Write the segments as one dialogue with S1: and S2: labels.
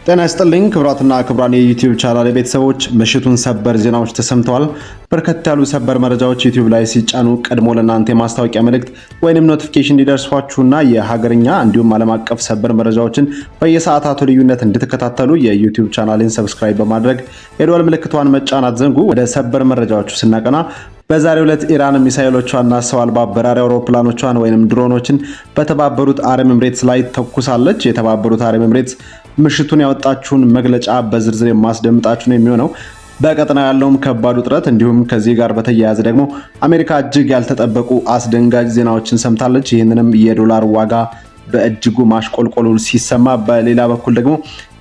S1: ጤና ይስጥልኝ ክብራትና ክብራን የዩቲዩብ ቻናል ቤተሰቦች፣ ምሽቱን ሰበር ዜናዎች ተሰምተዋል። በርከት ያሉ ሰበር መረጃዎች ዩቲዩብ ላይ ሲጫኑ ቀድሞ ለእናንተ የማስታወቂያ መልእክት ወይንም ኖቲፊኬሽን እንዲደርሷችሁና የሀገርኛ እንዲሁም ዓለም አቀፍ ሰበር መረጃዎችን በየሰዓታቱ ልዩነት እንድትከታተሉ የዩቲዩብ ቻናሌን ሰብስክራይብ በማድረግ የደወል ምልክቷን መጫን አትዘንጉ። ወደ ሰበር መረጃዎቹ ስናቀና በዛሬው ዕለት ኢራን ሚሳኤሎቿና ሰው አልባ በራሪ አውሮፕላኖቿን ወይንም ድሮኖችን በተባበሩት አረብ ኤምሬትስ ላይ ተኩሳለች። የተባበሩት አረብ ኤምሬትስ ምሽቱን ያወጣችውን መግለጫ በዝርዝር የማስደምጣችሁ ነው የሚሆነው። በቀጠና ያለውም ከባድ ውጥረት እንዲሁም ከዚህ ጋር በተያያዘ ደግሞ አሜሪካ እጅግ ያልተጠበቁ አስደንጋጭ ዜናዎችን ሰምታለች። ይህንንም የዶላር ዋጋ በእጅጉ ማሽቆልቆሉ ሲሰማ፣ በሌላ በኩል ደግሞ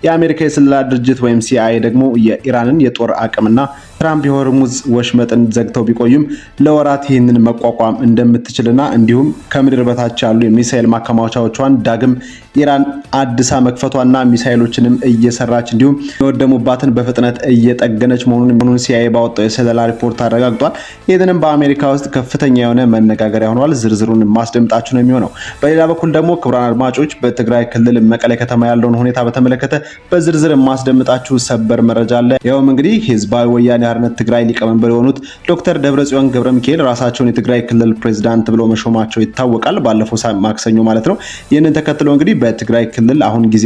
S1: የአሜሪካ የስለላ ድርጅት ወይም ሲአይኤ ደግሞ የኢራንን የጦር አቅምና ትራምፕ የሆርሙዝ ወሽመጥን ዘግተው ቢቆዩም ለወራት ይህንን መቋቋም እንደምትችልና እንዲሁም ከምድር በታች ያሉ የሚሳኤል ማከማቻዎቿን ዳግም ኢራን አድሳ መክፈቷና ሚሳኤሎችንም እየሰራች እንዲሁም የወደሙባትን በፍጥነት እየጠገነች መሆኑን ሲአይኤ ባወጣው የስለላ ሪፖርት አረጋግጧል። ይህንንም በአሜሪካ ውስጥ ከፍተኛ የሆነ መነጋገሪያ ሆኗል። ዝርዝሩን ማስደምጣችሁ ነው የሚሆነው። በሌላ በኩል ደግሞ ክቡራን አድማጮች በትግራይ ክልል መቀሌ ከተማ ያለውን ሁኔታ በተመለከተ በዝርዝር ማስደምጣችሁ ሰበር መረጃ አለ። ያውም እንግዲህ ህዝባዊ ወያኔ ሓርነት ትግራይ ሊቀመንበር የሆኑት ዶክተር ደብረጽዮን ገብረሚካኤል ራሳቸውን የትግራይ ክልል ፕሬዝዳንት ብለው መሾማቸው ይታወቃል። ባለፈው ማክሰኞ ማለት ነው። ይህንን ተከትሎ እንግዲህ በትግራይ ክልል አሁን ጊዜ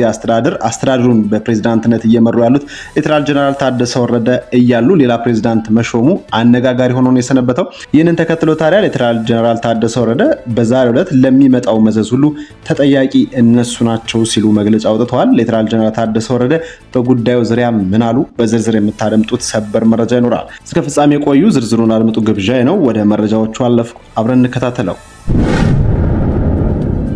S1: አስተዳደሩን በፕሬዝዳንትነት እየመሩ ያሉት ሌተናል ጀነራል ታደሰ ወረደ እያሉ ሌላ ፕሬዝዳንት መሾሙ አነጋጋሪ ሆኖ ነው የሰነበተው። ይህንን ተከትሎ ታዲያ ሌተናል ጀነራል ታደሰ ወረደ በዛሬው ዕለት ለሚመጣው መዘዝ ሁሉ ተጠያቂ እነሱ ናቸው ሲሉ መግለጫ አውጥተዋል። ሌተናል ጀነራል ታደሰ ወረደ በጉዳዩ ዙሪያ ምን አሉ? በዝርዝር የምታደምጡት ሰበር መረጃ ይኖራል። እስከ ፍጻሜ ቆዩ። ዝርዝሩን አድምጡ ግብዣዬ ነው። ወደ መረጃዎቹ አለፍኩ። አብረን እንከታተለው።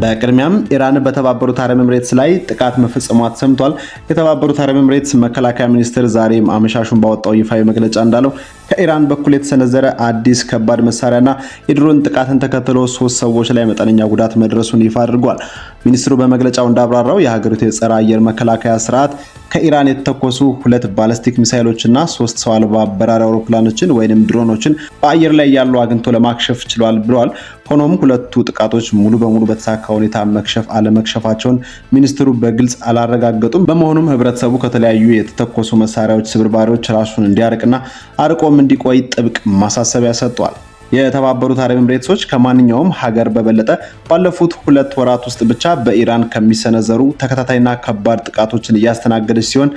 S1: በቅድሚያም ኢራን በተባበሩት አረብ ኤምሬትስ ላይ ጥቃት መፈጸሟ ተሰምቷል። የተባበሩት አረብ ኤምሬትስ መከላከያ ሚኒስቴር ዛሬም አመሻሹን ባወጣው ይፋዊ መግለጫ እንዳለው ከኢራን በኩል የተሰነዘረ አዲስ ከባድ መሳሪያና የድሮን ጥቃትን ተከትሎ 3 ሰዎች ላይ መጠነኛ ጉዳት መድረሱን ይፋ አድርጓል። ሚኒስትሩ በመግለጫው እንዳብራራው የሀገሪቱ የጸረ አየር መከላከያ ስርዓት ከኢራን የተተኮሱ 2 ባላስቲክ ሚሳኤሎችና 3 ሰው አልባ በራሪ አውሮፕላኖችን ወይንም ድሮኖችን በአየር ላይ ያሉ አግኝቶ ለማክሸፍ ችሏል ብለዋል። ሆኖም ሁለቱ ጥቃቶች ሙሉ በሙሉ በተሳካ ሁኔታ መክሸፍ አለመክሸፋቸውን ሚኒስትሩ በግልጽ አላረጋገጡም። በመሆኑም ህብረተሰቡ ከተለያዩ የተተኮሱ መሳሪያዎች ስብርባሪዎች ራሱን እንዲያርቅና አርቆም እንዲቆይ ጥብቅ ማሳሰቢያ ሰጥቷል። የተባበሩት አረብ ኤምሬትሶች ከማንኛውም ሀገር በበለጠ ባለፉት 2 ወራት ውስጥ ብቻ በኢራን ከሚሰነዘሩ ተከታታይና ከባድ ጥቃቶችን እያስተናገደች ሲሆን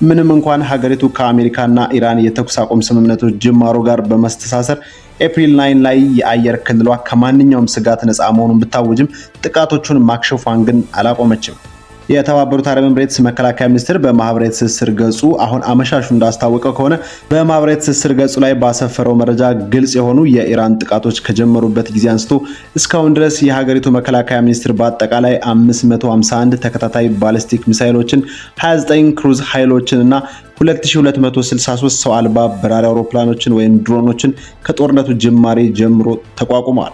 S1: ምንም እንኳን ሀገሪቱ ከአሜሪካና ኢራን የተኩስ አቁም ስምምነቶች ጅማሮ ጋር በመስተሳሰር ኤፕሪል 9 ላይ የአየር ክልሏ ከማንኛውም ስጋት ነፃ መሆኑን ብታወጅም ጥቃቶቹን ማክሸፏን ግን አላቆመችም። የተባበሩት አረብ ኤምሬትስ መከላከያ ሚኒስቴር በማህበራዊ ትስስር ገጹ አሁን አመሻሹ እንዳስታወቀው ከሆነ በማህበራዊ ትስስር ገጹ ላይ ባሰፈረው መረጃ ግልጽ የሆኑ የኢራን ጥቃቶች ከጀመሩበት ጊዜ አንስቶ እስካሁን ድረስ የሀገሪቱ መከላከያ ሚኒስቴር በአጠቃላይ 551 ተከታታይ ባሊስቲክ ሚሳኤሎችን፣ 29 ክሩዝ ኃይሎችን እና 2263 ሰው አልባ በራሪ አውሮፕላኖችን ወይም ድሮኖችን ከጦርነቱ ጅማሬ ጀምሮ ተቋቁመዋል።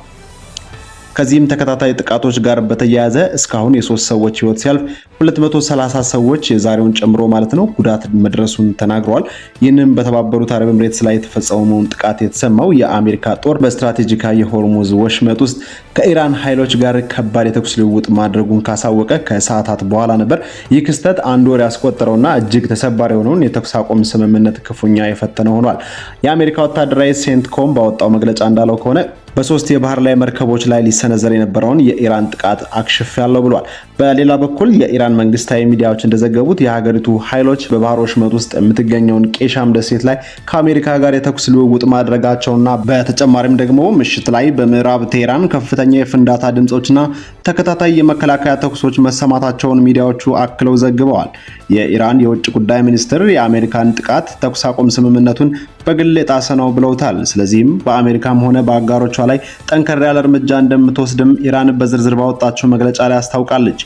S1: ከዚህም ተከታታይ ጥቃቶች ጋር በተያያዘ እስካሁን የ3 ሰዎች ህይወት ሲያልፍ 230 ሰዎች የዛሬውን ጨምሮ ማለት ነው ጉዳት መድረሱን ተናግረዋል። ይህንን በተባበሩት አረብ ኤምሬትስ ላይ የተፈጸመውን ጥቃት የተሰማው የአሜሪካ ጦር በስትራቴጂካዊ የሆርሙዝ ወሽመጥ ውስጥ ከኢራን ኃይሎች ጋር ከባድ የተኩስ ልውውጥ ማድረጉን ካሳወቀ ከሰዓታት በኋላ ነበር። ይህ ክስተት 1 ወር ያስቆጠረውና እጅግ ተሰባሪ የሆነውን የተኩስ አቁም ስምምነት ክፉኛ የፈተነ ሆኗል። የአሜሪካ ወታደራዊ ሴንትኮም ባወጣው መግለጫ እንዳለው ከሆነ በ3 የባህር ላይ መርከቦች ላይ ሊሰነዘር የነበረውን የኢራን ጥቃት አክሽፌያለሁ ብሏል። በሌላ በኩል የኢራን መንግስታዊ ሚዲያዎች እንደዘገቡት የሀገሪቱ ኃይሎች በባህር ወሽመጥ ውስጥ የምትገኘውን ቄሻም ደሴት ላይ ከአሜሪካ ጋር የተኩስ ልውውጥ ማድረጋቸውና በተጨማሪም ደግሞ ምሽት ላይ በምዕራብ ቴህራን ከፍተኛ የፍንዳታ ድምጾችና ተከታታይ የመከላከያ ተኩሶች መሰማታቸውን ሚዲያዎቹ አክለው ዘግበዋል። የኢራን የውጭ ጉዳይ ሚኒስትር የአሜሪካን ጥቃት ተኩስ አቁም ስምምነቱን በግል የጣሰ ነው ብለውታል። ስለዚህም በአሜሪካም ሆነ በአጋሮቿ ላይ ጠንከር ያለ እርምጃ እንደምትወስድም ኢራን በዝርዝር ባወጣችው መግለጫ ላይ አስታውቃለች።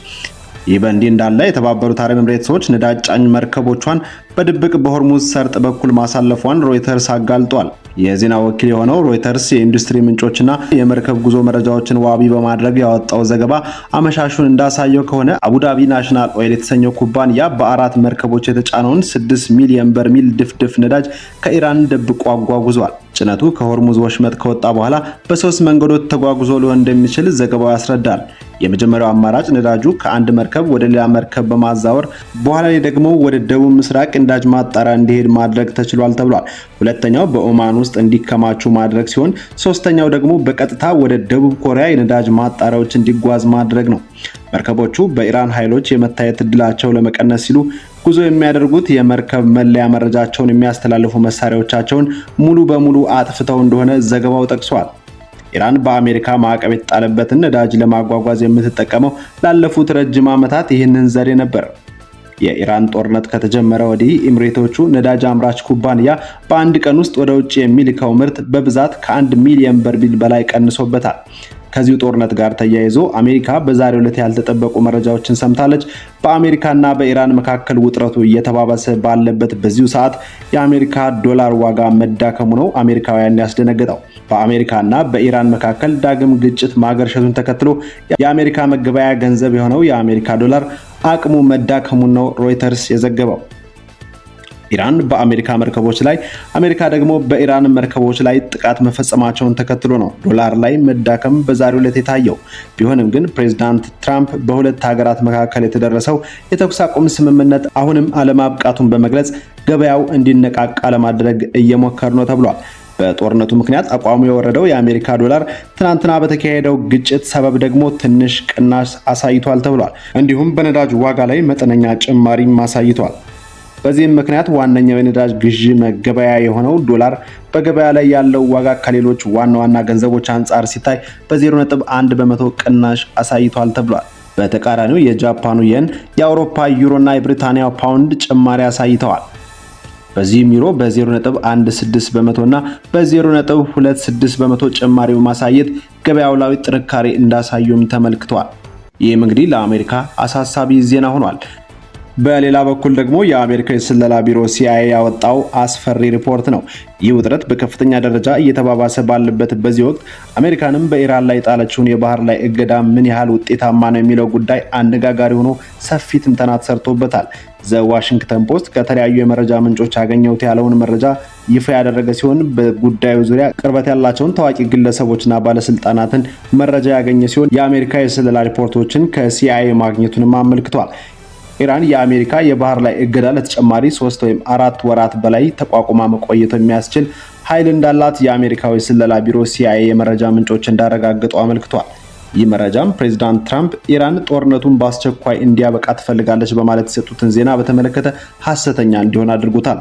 S1: ይህ በእንዲህ እንዳለ የተባበሩት አረብ ኤምሬትሶች ነዳጅ ጫኝ መርከቦቿን በድብቅ በሆርሙዝ ሰርጥ በኩል ማሳለፏን ሮይተርስ አጋልጧል። የዜና ወኪል የሆነው ሮይተርስ የኢንዱስትሪ ምንጮችና የመርከብ ጉዞ መረጃዎችን ዋቢ በማድረግ ያወጣው ዘገባ አመሻሹን እንዳሳየው ከሆነ አቡዳቢ ናሽናል ኦይል የተሰኘው ኩባንያ በ4 መርከቦች የተጫነውን 6 ሚሊዮን በርሚል ድፍድፍ ነዳጅ ከኢራን ደብቆ አጓጉዟል። ጭነቱ ከሆርሙዝ ወሽመጥ ከወጣ በኋላ በሶስት መንገዶች ተጓጉዞ ሊሆን እንደሚችል ዘገባው ያስረዳል። የመጀመሪያው አማራጭ ነዳጁ ከአንድ መርከብ ወደ ሌላ መርከብ በማዛወር በኋላ ላይ ደግሞ ወደ ደቡብ ምስራቅ ነዳጅ ማጣሪያ እንዲሄድ ማድረግ ተችሏል ተብሏል። ሁለተኛው በኦማን ውስጥ እንዲከማቹ ማድረግ ሲሆን ሶስተኛው ደግሞ በቀጥታ ወደ ደቡብ ኮሪያ የነዳጅ ማጣሪያዎች እንዲጓዝ ማድረግ ነው። መርከቦቹ በኢራን ኃይሎች የመታየት እድላቸው ለመቀነስ ሲሉ ጉዞ የሚያደርጉት የመርከብ መለያ መረጃቸውን የሚያስተላልፉ መሳሪያዎቻቸውን ሙሉ በሙሉ አጥፍተው እንደሆነ ዘገባው ጠቅሷል። ኢራን በአሜሪካ ማዕቀብ የተጣለበትን ነዳጅ ለማጓጓዝ የምትጠቀመው ላለፉት ረጅም ዓመታት ይህንን ዘዴ ነበር። የኢራን ጦርነት ከተጀመረ ወዲህ ኤሚሬቶቹ ነዳጅ አምራች ኩባንያ በአንድ ቀን ውስጥ ወደ ውጭ የሚልከው ምርት በብዛት ከ1 ሚሊዮን በርሜል በላይ ቀንሶበታል። ከዚሁ ጦርነት ጋር ተያይዞ አሜሪካ በዛሬው ዕለት ያልተጠበቁ መረጃዎችን ሰምታለች። በአሜሪካና በኢራን መካከል ውጥረቱ እየተባባሰ ባለበት በዚሁ ሰዓት የአሜሪካ ዶላር ዋጋ መዳከሙ ነው አሜሪካውያን ያስደነገጠው። በአሜሪካና በኢራን መካከል ዳግም ግጭት ማገርሸቱን ተከትሎ የአሜሪካ መገበያያ ገንዘብ የሆነው የአሜሪካ ዶላር አቅሙ መዳከሙን ነው ሮይተርስ የዘገበው። ኢራን በአሜሪካ መርከቦች ላይ አሜሪካ ደግሞ በኢራን መርከቦች ላይ ጥቃት መፈጸማቸውን ተከትሎ ነው ዶላር ላይ መዳከም በዛሬው ዕለት የታየው። ቢሆንም ግን ፕሬዝዳንት ትራምፕ በሁለት ሀገራት መካከል የተደረሰው የተኩስ አቁም ስምምነት አሁንም አለማብቃቱን በመግለጽ ገበያው እንዲነቃቃ ለማድረግ እየሞከሩ ነው ተብሏል። በጦርነቱ ምክንያት አቋሙ የወረደው የአሜሪካ ዶላር ትናንትና በተካሄደው ግጭት ሰበብ ደግሞ ትንሽ ቅናሽ አሳይቷል ተብሏል። እንዲሁም በነዳጅ ዋጋ ላይ መጠነኛ ጭማሪም አሳይቷል። በዚህም ምክንያት ዋነኛው የነዳጅ ግዢ መገበያ የሆነው ዶላር በገበያ ላይ ያለው ዋጋ ከሌሎች ዋና ዋና ገንዘቦች አንጻር ሲታይ በ0.1 በመቶ ቅናሽ አሳይቷል ተብሏል። በተቃራኒው የጃፓኑ የን፣ የአውሮፓ ዩሮና የብሪታንያ ፓውንድ ጭማሪ አሳይተዋል። በዚህም ዩሮ በ0.16 በመቶና በ0.26 በመቶ ጭማሪ በማሳየት ገበያው ላይ ጥንካሬ እንዳሳዩም ተመልክቷል። ይህም እንግዲህ ለአሜሪካ አሳሳቢ ዜና ሆኗል። በሌላ በኩል ደግሞ የአሜሪካ የስለላ ቢሮ CIA ያወጣው አስፈሪ ሪፖርት ነው። ይህ ውጥረት በከፍተኛ ደረጃ እየተባባሰ ባለበት በዚህ ወቅት አሜሪካንም በኢራን ላይ ጣለችውን የባህር ላይ እገዳ ምን ያህል ውጤታማ ነው የሚለው ጉዳይ አነጋጋሪ ሆኖ ሰፊ ትንተና ተሰርቶበታል። ዋሽንግተን ፖስት ከተለያዩ የመረጃ ምንጮች ያገኘሁት ያለውን መረጃ ይፋ ያደረገ ሲሆን በጉዳዩ ዙሪያ ቅርበት ያላቸውን ታዋቂ ግለሰቦችና ባለስልጣናትን መረጃ ያገኘ ሲሆን የአሜሪካ የስለላ ሪፖርቶችን ከCIA ማግኘቱንም አመልክቷል። ኢራን የአሜሪካ የባህር ላይ እገዳ ለተጨማሪ 3 ወይም 4 ወራት በላይ ተቋቁማ መቆየት የሚያስችል ኃይል እንዳላት የአሜሪካው የስለላ ቢሮ CIA የመረጃ ምንጮች እንዳረጋገጡ አመልክቷል። ይህ መረጃም ፕሬዝዳንት ትራምፕ ኢራን ጦርነቱን በአስቸኳይ እንዲያበቃ ትፈልጋለች በማለት የሰጡትን ዜና በተመለከተ ሐሰተኛ እንዲሆን አድርጎታል።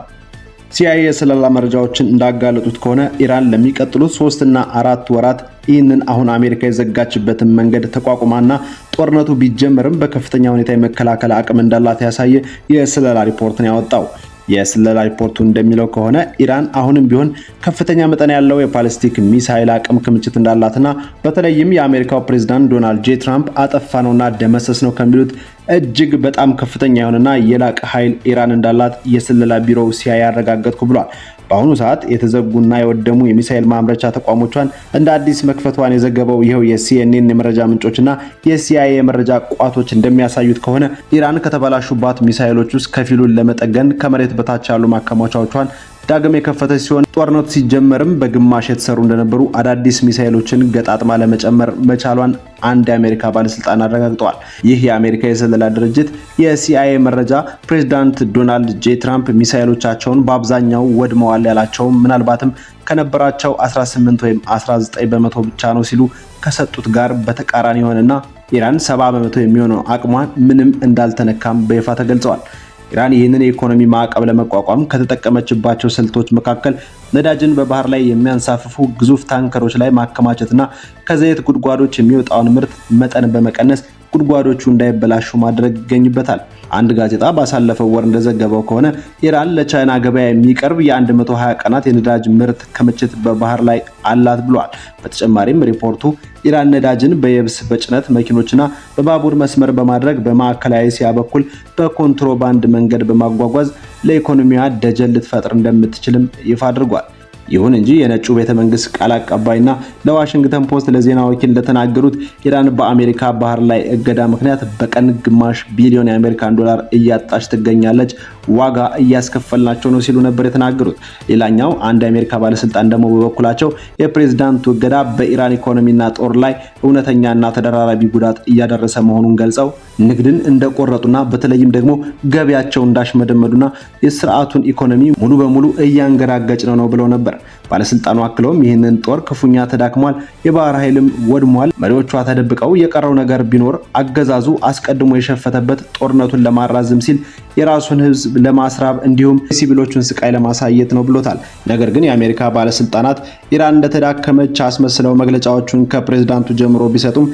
S1: CIA የስለላ መረጃዎችን እንዳጋለጡት ከሆነ ኢራን ለሚቀጥሉት 3 እና 4 ወራት ይህንን አሁን አሜሪካ የዘጋችበትን መንገድ ተቋቁማና ጦርነቱ ቢጀመርም በከፍተኛ ሁኔታ የመከላከል አቅም እንዳላት ያሳየ የስለላ ሪፖርትን ያወጣው። የስለላ ሪፖርቱ እንደሚለው ከሆነ ኢራን አሁንም ቢሆን ከፍተኛ መጠን ያለው የባሊስቲክ ሚሳኤል አቅም ክምችት እንዳላትና በተለይም የአሜሪካው ፕሬዝዳንት ዶናልድ ጄ ትራምፕ አጠፋነውና ደመሰስ ነው ከሚሉት እጅግ በጣም ከፍተኛ የሆነና የላቀ ኃይል ኢራን እንዳላት የስለላ ቢሮው CIA ያረጋገጥኩ ብሏል። በአሁኑ ሰዓት የተዘጉና የወደሙ የሚሳኤል ማምረቻ ተቋሞቿን እንደ አዲስ መክፈቷን የዘገበው ይኸው የCNN የመረጃ ምንጮችና የCIA የመረጃ ቋቶች እንደሚያሳዩት ከሆነ ኢራን ከተበላሹባት ሚሳኤሎች ውስጥ ከፊሉን ለመጠገን ከመሬት በታች ያሉ ማከማቻዎቿን ዳግም የከፈተች ሲሆን ጦርነቱ ሲጀመርም በግማሽ የተሰሩ እንደነበሩ አዳዲስ ሚሳኤሎችን ገጣጥማ ለመጨመር መቻሏን አንድ የአሜሪካ ባለስልጣን አረጋግጠዋል። ይህ የአሜሪካ የስለላ ድርጅት የCIA መረጃ ፕሬዝዳንት ዶናልድ ጄ ትራምፕ ሚሳኤሎቻቸውን በአብዛኛው ወድመዋል ያላቸው ምናልባትም ከነበራቸው 18 ወይም 19 በመቶ ብቻ ነው ሲሉ ከሰጡት ጋር በተቃራኒ የሆነና ኢራን 70 በመቶ የሚሆነው አቅሟን ምንም እንዳልተነካም በይፋ ተገልጸዋል። ኢራን ይህንን የኢኮኖሚ ማዕቀብ ለመቋቋም ከተጠቀመችባቸው ስልቶች መካከል ነዳጅን በባህር ላይ የሚያንሳፍፉ ግዙፍ ታንከሮች ላይ ማከማቸትና ከዘይት ጉድጓዶች የሚወጣውን ምርት መጠን በመቀነስ ጉድጓዶቹ እንዳይበላሹ ማድረግ ይገኝበታል። አንድ ጋዜጣ ባሳለፈው ወር እንደዘገበው ከሆነ ኢራን ለቻይና ገበያ የሚቀርብ የ120 ቀናት የነዳጅ ምርት ክምችት በባህር ላይ አላት ብሏል። በተጨማሪም ሪፖርቱ ኢራን ነዳጅን በየብስ በጭነት መኪኖችና በባቡር መስመር በማድረግ በማዕከላዊ እስያ በኩል በኮንትሮባንድ መንገድ በማጓጓዝ ለኢኮኖሚዋ ደጀን ልትፈጥር እንደምትችልም ይፋ አድርጓል። ይሁን እንጂ የነጩ ቤተ መንግስት ቃል አቀባይና ለዋሽንግተን ፖስት ለዜና ወኪል እንደተናገሩት ኢራን በአሜሪካ ባህር ላይ እገዳ ምክንያት በቀን ግማሽ ቢሊዮን የአሜሪካን ዶላር እያጣች ትገኛለች። ዋጋ እያስከፈልናቸው ነው ሲሉ ነበር የተናገሩት። ሌላኛው አንድ የአሜሪካ ባለስልጣን ደግሞ በበኩላቸው የፕሬዝዳንቱ እገዳ በኢራን ኢኮኖሚና ጦር ላይ እውነተኛና ተደራራቢ ጉዳት እያደረሰ መሆኑን ገልጸው ንግድን እንደቆረጡና በተለይም ደግሞ ገቢያቸው እንዳሽመደመዱና የስርዓቱን ኢኮኖሚ ሙሉ በሙሉ እያንገራገጭ ነው ብለው ነበር። ባለስልጣኑ አክለውም ይህንን ጦር ክፉኛ ተዳክሟል፣ የባህር ኃይልም ወድሟል፣ መሪዎቿ ተደብቀው የቀረው ነገር ቢኖር አገዛዙ አስቀድሞ የሸፈተበት ጦርነቱን ለማራዘም ሲል የራሱን ህዝብ ለማስራብ እንዲሁም ሲቪሎቹን ስቃይ ለማሳየት ነው ብሎታል። ነገር ግን የአሜሪካ ባለስልጣናት ኢራን እንደተዳከመች አስመስለው መግለጫዎቹን ከፕሬዝዳንቱ ጀምሮ ቢሰጡም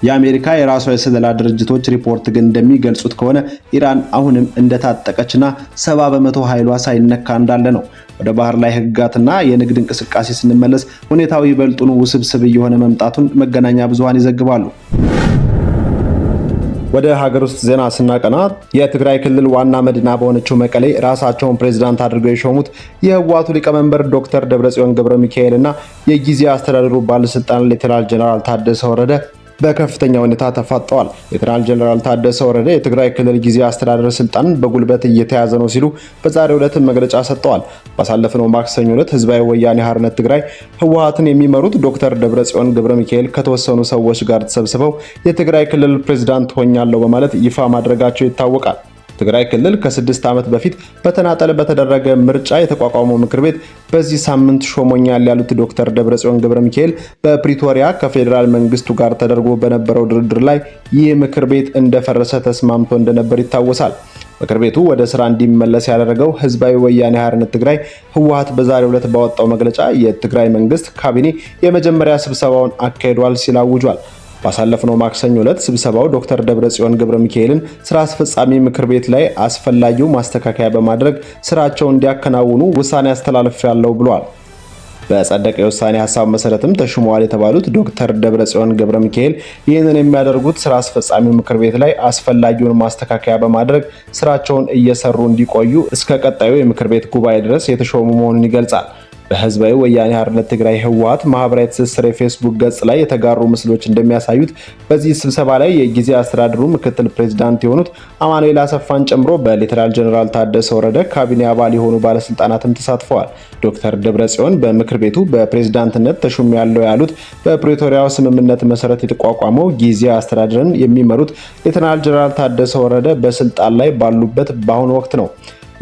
S1: የአሜሪካ የራሷ የስለላ ድርጅቶች ሪፖርት ግን እንደሚገልጹት ከሆነ ኢራን አሁንም እንደታጠቀችና 70% ኃይሏ ሳይነካ እንዳለ ነው። ወደ ባህር ላይ ህግጋትና የንግድ እንቅስቃሴ ስንመለስ ሁኔታው ይበልጡኑ ውስብስብ እየሆነ መምጣቱን መገናኛ ብዙሃን ይዘግባሉ። ወደ ሀገር ውስጥ ዜና ስናቀና የትግራይ ክልል ዋና መዲና በሆነችው መቀሌ ራሳቸውን ፕሬዝዳንት አድርገው የሾሙት የህወሓቱ ሊቀመንበር ዶክተር ደብረጽዮን ገብረ ሚካኤል እና የጊዜያዊ አስተዳደሩ ባለስልጣን ሌተናል ጀነራል ታደሰ ወረደ በከፍተኛ ሁኔታ ተፋጠዋል። ሌተናል ጀነራል ታደሰ ወረደ የትግራይ ክልል ጊዜያዊ አስተዳደር ስልጣን በጉልበት እየተያዘ ነው ሲሉ በዛሬው ዕለት መግለጫ ሰጥተዋል። ባሳለፍነው ማክሰኞ ዕለት ህዝባዊ ወያኔ ሓርነት ትግራይ ህወሓትን የሚመሩት ዶክተር ደብረጽዮን ገብረ ሚካኤል ከተወሰኑ ሰዎች ጋር ተሰብስበው የትግራይ ክልል ፕሬዝዳንት ሆኛለሁ በማለት ይፋ ማድረጋቸው ይታወቃል። ትግራይ ክልል ከ6 ዓመት በፊት በተናጠል በተደረገ ምርጫ የተቋቋመው ምክር ቤት በዚህ ሳምንት ሾሞኛል ያሉት ዶክተር ደብረጽዮን ገብረ ሚካኤል በፕሪቶሪያ ከፌዴራል መንግስቱ ጋር ተደርጎ በነበረው ድርድር ላይ ይህ ምክር ቤት እንደፈረሰ ተስማምቶ እንደነበር ይታወሳል። ምክር ቤቱ ወደ ስራ እንዲመለስ ያደረገው ህዝባዊ ወያኔ ሓርነት ትግራይ ህወሓት በዛሬው ዕለት ባወጣው መግለጫ የትግራይ መንግስት ካቢኔ የመጀመሪያ ስብሰባውን አካሂዷል ሲል አውጇል። ባሳለፍነው ማክሰኞ ዕለት ስብሰባው ዶክተር ደብረጽዮን ገብረ ሚካኤልን ስራ አስፈጻሚ ምክር ቤት ላይ አስፈላጊው ማስተካከያ በማድረግ ስራቸውን እንዲያከናውኑ ውሳኔ አስተላልፌያለሁ ብሏል። በጸደቀ የውሳኔ ሐሳብ መሰረትም ተሹመዋል የተባሉት ዶክተር ደብረጽዮን ገብረ ሚካኤል ይህንን የሚያደርጉት ስራ አስፈጻሚ ምክር ቤት ላይ አስፈላጊውን ማስተካከያ በማድረግ ስራቸውን እየሰሩ እንዲቆዩ እስከ ቀጣዩ የምክር ቤት ጉባኤ ድረስ የተሾሙ መሆኑን ይገልጻል። በህዝባዊ ወያኔ ሓርነት ትግራይ ህወሓት ማህበራዊ ትስስር የፌስቡክ ገጽ ላይ የተጋሩ ምስሎች እንደሚያሳዩት በዚህ ስብሰባ ላይ የጊዜያዊ አስተዳደሩ ምክትል ፕሬዝዳንት የሆኑት አማኑኤል አሰፋን ጨምሮ በሌተናል ጀነራል ታደሰ ወረደ ካቢኔ አባል የሆኑ ባለስልጣናትም ተሳትፈዋል። ዶክተር ደብረጽዮን በምክር ቤቱ በፕሬዝዳንትነት ተሹሜያለሁ ያሉት በፕሪቶሪያው ስምምነት መሰረት የተቋቋመው ጊዜያዊ አስተዳደርን የሚመሩት ሌተናል ጀነራል ታደሰ ወረደ በስልጣን ላይ ባሉበት በአሁኑ ወቅት ነው።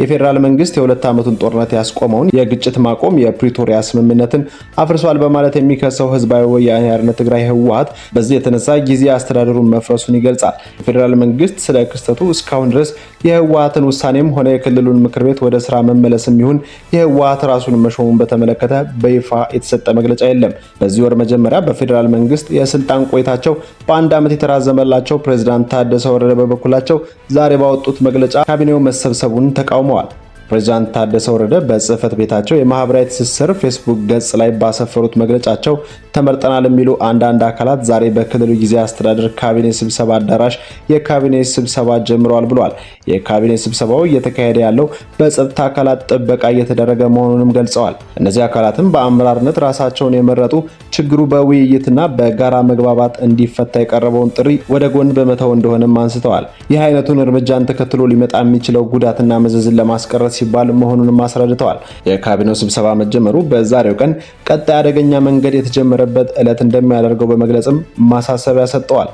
S1: የፌዴራል መንግስት የሁለት ዓመቱን ጦርነት ያስቆመውን የግጭት ማቆም የፕሪቶሪያ ስምምነትን አፍርሷል በማለት የሚከሰው ህዝባዊ ወያኔ ሓርነት ትግራይ ህወሓት በዚህ የተነሳ ጊዜያዊ አስተዳደሩን መፍረሱን ይገልጻል። የፌዴራል መንግስት ስለ ክስተቱ እስካሁን ድረስ የህወሓትን ውሳኔም ሆነ የክልሉን ምክር ቤት ወደ ስራ መመለስም ይሁን የህወሓት ራሱን መሾሙን በተመለከተ በይፋ የተሰጠ መግለጫ የለም። በዚህ ወር መጀመሪያ በፌዴራል መንግስት የስልጣን ቆይታቸው በአንድ ዓመት የተራዘመላቸው ፕሬዝዳንት ታደሰ ወረደ በበኩላቸው ዛሬ ባወጡት መግለጫ ካቢኔው መሰብሰቡን ተቃውመዋል። ፕሬዝዳንት ታደሰ ወረደ በጽህፈት ቤታቸው የማህበራዊ ትስስር ፌስቡክ ገጽ ላይ ባሰፈሩት መግለጫቸው ተመርጠናል የሚሉ አንዳንድ አካላት ዛሬ በክልሉ ጊዜያዊ አስተዳደር ካቢኔ ስብሰባ አዳራሽ የካቢኔ ስብሰባ ጀምረዋል ብለዋል። የካቢኔ ስብሰባው እየተካሄደ ያለው በጸጥታ አካላት ጥበቃ እየተደረገ መሆኑንም ገልጸዋል። እነዚህ አካላትም በአመራርነት ራሳቸውን የመረጡ ችግሩ በውይይትና በጋራ መግባባት እንዲፈታ የቀረበውን ጥሪ ወደ ጎን በመተው እንደሆነም አንስተዋል። ይህ አይነቱን እርምጃን ተከትሎ ሊመጣ የሚችለው ጉዳትና መዘዝን ለማስቀረት ሲባል መሆኑንም አስረድተዋል። የካቢኔው ስብሰባ መጀመሩ በዛሬው ቀን ቀጣይ አደገኛ መንገድ የተጀመረበት ዕለት እንደሚያደርገው በመግለጽም ማሳሰቢያ ሰጥተዋል።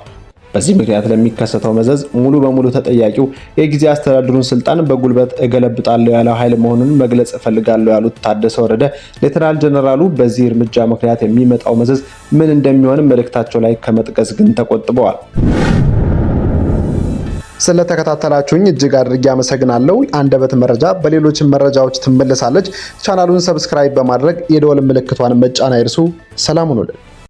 S1: በዚህ ምክንያት ለሚከሰተው መዘዝ ሙሉ በሙሉ ተጠያቂው የጊዜያዊ አስተዳደሩን ስልጣን በጉልበት እገለብጣለሁ ያለው ኃይል መሆኑን መግለጽ እፈልጋለሁ ያሉት ታደሰ ወረደ ሌተናል ጀነራሉ በዚህ እርምጃ ምክንያት የሚመጣው መዘዝ ምን እንደሚሆን መልእክታቸው ላይ ከመጥቀስ ግን ተቆጥበዋል። ስለተከታተላችሁኝ እጅግ አድርጌ አመሰግናለሁ። አንደበት መረጃ በሌሎች መረጃዎች ትመለሳለች። ቻናሉን ሰብስክራይብ በማድረግ የደወል ምልክቷን መጫን አይርሱ። ሰላም ሁኑልን።